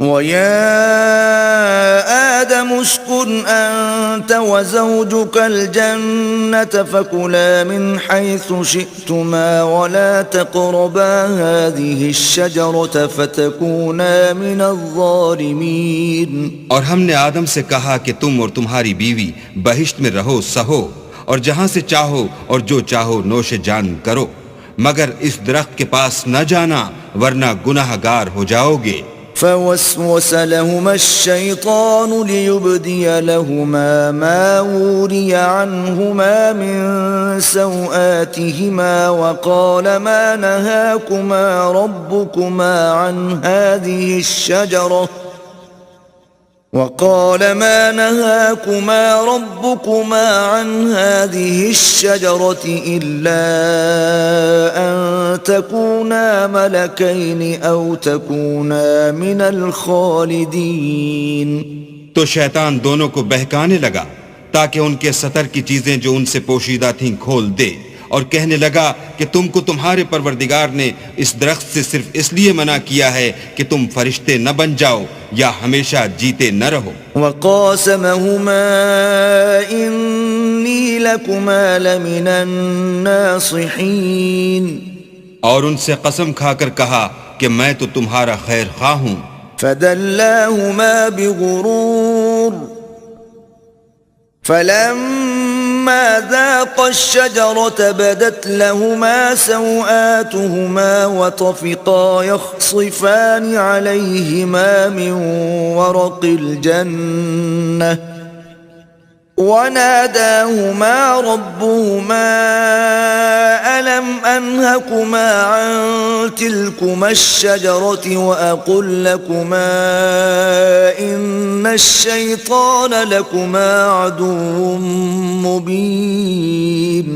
وَيَا آدَمُ اسْكُنْ أَنْتَ وَزَوْجُكَ الْجَنَّةَ فَكُلَا مِنْ حَيْثُ شِئْتُمَا وَلَا تَقْرَبَا هَذِهِ الشَّجَرَةَ فَتَكُونَا مِنَ الظَّالِمِينَ۔ اور ہم نے آدم سے کہا کہ تم اور تمہاری بیوی بہشت میں رہو سہو، اور جہاں سے چاہو اور جو چاہو نوش جان کرو، مگر اس درخت کے پاس نہ جانا ورنہ گناہ گار ہو جاؤ گے۔ فوسوس لهما الشيطان ليبدي لهما ما وري عنهما من سوآتهما وقال ما نهاكما ربكما عن هذه الشجرة إلا أن تكونا ملكين أو تكونا من الخالدين۔ تو شیطان دونوں کو بہکانے لگا تاکہ ان کے سطر کی چیزیں جو ان سے پوشیدہ تھیں کھول دے، اور کہنے لگا کہ تم کو تمہارے پروردگار نے اس درخت سے صرف اس لیے منع کیا ہے کہ تم فرشتے نہ بن جاؤ یا ہمیشہ جیتے نہ رہو۔ وَقَاسَمَهُمَا إِنِّي لَكُمَا لَمِنَ النَّاصِحِينَ، اور ان سے قسم کھا کر کہا کہ میں تو تمہارا خیر خواہ ہوں۔ فَدَلَّاهُمَا بِغُرُورٍ فَلَمَّا ذَاقَا الشَّجَرَةَ بَدَتْ لَهُمَا سَوْآتُهُمَا وَطَفِقَا يَخْصِفَانِ عَلَيْهِمَا مِنْ وَرَقِ الْجَنَّةِ وناداهما ربهما ألم أنهكما عن تلكما الشجرة وأقل لكما إن الشيطان لكما عدو مبين۔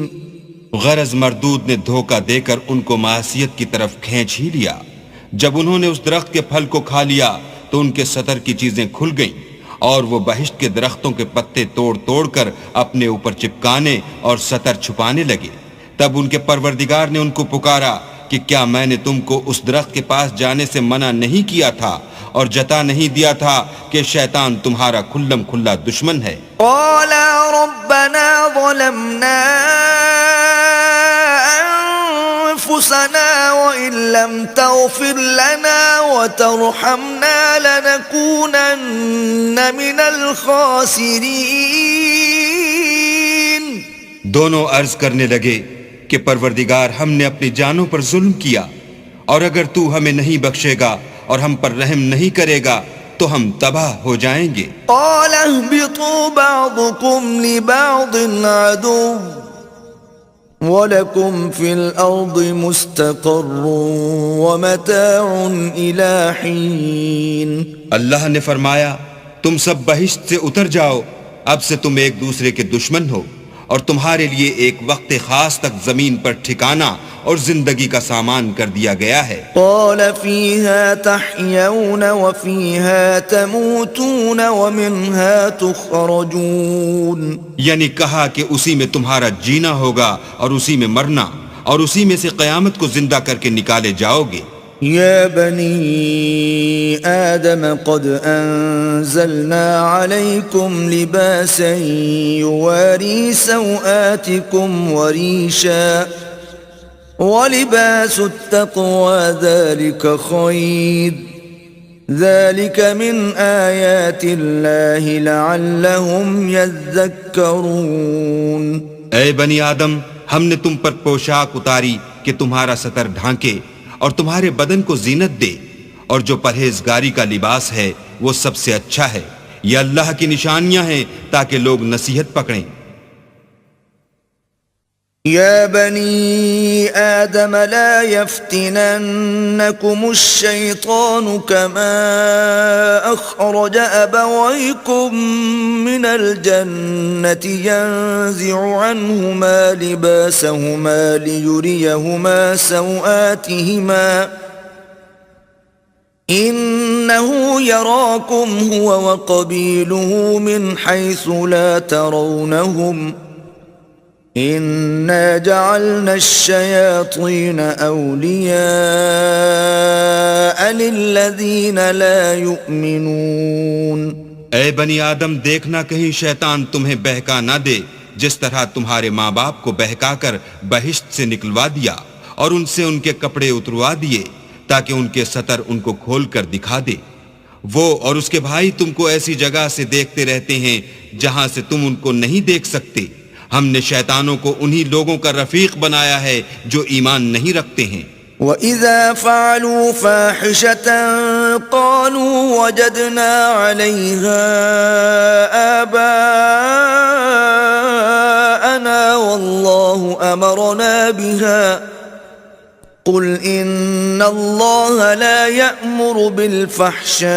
غرض مردود نے دھوکہ دے کر ان کو معصیت کی طرف کھینچ ہی لیا۔ جب انہوں نے اس درخت کے پھل کو کھا لیا تو ان کے سطر کی چیزیں کھل گئیں، اور وہ بہشت کے درختوں کے پتے توڑ توڑ کر اپنے اوپر چپکانے اور سطر چھپانے لگے۔ تب ان کے پروردگار نے ان کو پکارا کہ کیا میں نے تم کو اس درخت کے پاس جانے سے منع نہیں کیا تھا اور جتا نہیں دیا تھا کہ شیطان تمہارا کھلم کھلا دشمن ہے؟ قَالَا رَبَّنَا ظَلَمْنَا أنفسنا وإن لم تغفر لنا وترحمنا لنكونن من الخاسرين۔ دونوں عرض کرنے لگے کہ پروردگار ہم نے اپنی جانوں پر ظلم کیا، اور اگر تو ہمیں نہیں بخشے گا اور ہم پر رحم نہیں کرے گا تو ہم تباہ ہو جائیں گے۔ قال اهبطوا بعضكم لبعض عدو وَلَكُمْ فِي الْأَرْضِ مُسْتَقَرٌّ وَمَتَاعٌ إِلَىٰ حِينٍ۔ اللہ نے فرمایا تم سب بہشت سے اتر جاؤ، اب سے تم ایک دوسرے کے دشمن ہو، اور تمہارے لیے ایک وقت خاص تک زمین پر ٹھکانہ اور زندگی کا سامان کر دیا گیا ہے۔ قَالَ فِيهَا تَحْيَوْنَ وَفِيهَا تَمُوتُونَ وَمِنْهَا تُخْرَجُونَ، یعنی کہا کہ اسی میں تمہارا جینا ہوگا اور اسی میں مرنا، اور اسی میں سے قیامت کو زندہ کر کے نکالے جاؤ گے۔ يا بني آدم قد أنزلنا عليكم لباسا يواري سوآتكم وريشا ولباس التقوى ذلك خير ذلك من آيات الله لعلهم يذكرون۔ اے بنی آدم، ہم نے تم پر پوشاک اتاری کہ تمہارا سطر ڈھانکے اور تمہارے بدن کو زینت دے، اور جو پرہیزگاری کا لباس ہے وہ سب سے اچھا ہے، یہ اللہ کی نشانیاں ہیں تاکہ لوگ نصیحت پکڑیں۔ يا بني آدم لا يفتننكم الشيطان كما أخرج أبويكم من الجنة ينزع عنهما لباسهما ليريهما سوآتهما إنه يراكم هو وقبيله من حيث لا ترونهم إنا جعلنا الشياطين أولياء للذين لا يؤمنون اے بنی آدم، دیکھنا کہیں شیطان تمہیں بہکا نہ دے، جس طرح تمہارے ماں باپ کو بہکا کر بہشت سے نکلوا دیا اور ان سے ان کے کپڑے اتروا دیے تاکہ ان کے ستر ان کو کھول کر دکھا دے۔ وہ اور اس کے بھائی تم کو ایسی جگہ سے دیکھتے رہتے ہیں جہاں سے تم ان کو نہیں دیکھ سکتے۔ ہم نے شیطانوں کو انہی لوگوں کا رفیق بنایا ہے جو ایمان نہیں رکھتے ہیں۔ وَإِذَا فَعَلُوا فَاحِشَةً قَالُوا وَجَدْنَا عَلَيْهَا آبَاءَنَا وَاللَّهُ أَمَرَنَا بِهَا قُلْ إِنَّ اللَّهَ لَا يَأْمُرُ بِالْفَحْشَاءِ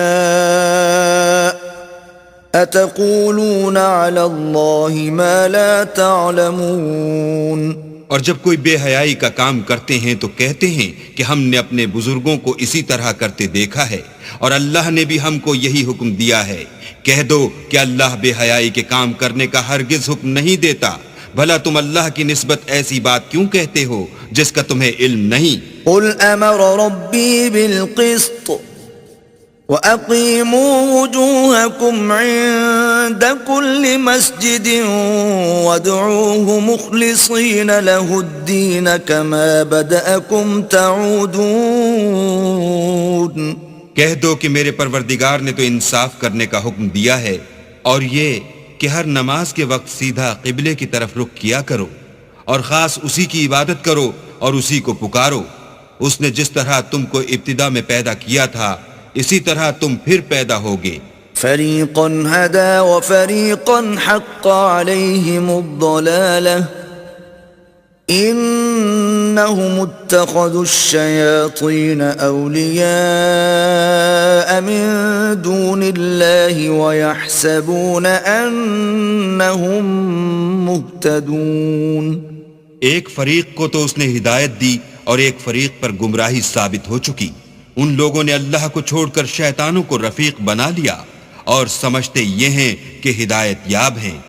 أَتَقُولُونَ عَلَى اللَّهِ مَا لَا تَعْلَمُونَ۔ اور جب کوئی بے حیائی کا کام کرتے ہیں تو کہتے ہیں کہ ہم نے اپنے بزرگوں کو اسی طرح کرتے دیکھا ہے اور اللہ نے بھی ہم کو یہی حکم دیا ہے۔ کہہ دو کہ اللہ بے حیائی کے کام کرنے کا ہرگز حکم نہیں دیتا۔ بھلا تم اللہ کی نسبت ایسی بات کیوں کہتے ہو جس کا تمہیں علم نہیں؟ قل امر ربی بالقسط وَأَقِيمُوا وُجُوهَكُمْ عِندَ كُلِّ مَسْجِدٍ وَادْعُوهُ مُخْلِصِينَ لَهُ الدِّينَ كَمَا بَدَأَكُمْ تَعُودُونَ۔ کہہ دو کہ میرے پروردگار نے تو انصاف کرنے کا حکم دیا ہے، اور یہ کہ ہر نماز کے وقت سیدھا قبلے کی طرف رخ کیا کرو اور خاص اسی کی عبادت کرو اور اسی کو پکارو۔ اس نے جس طرح تم کو ابتدا میں پیدا کیا تھا اسی طرح تم پھر پیدا ہوگے۔ فریقا ہدی وفریقا حق علیہم الضلالہ انہم اتخذوا الشیاطین اولیاء من دون اللہ ویحسبون انہم مہتدون۔ ایک فریق کو تو اس نے ہدایت دی اور ایک فریق پر گمراہی ثابت ہو چکی۔ ان لوگوں نے اللہ کو چھوڑ کر شیطانوں کو رفیق بنا لیا اور سمجھتے یہ ہیں کہ ہدایت یاب ہیں۔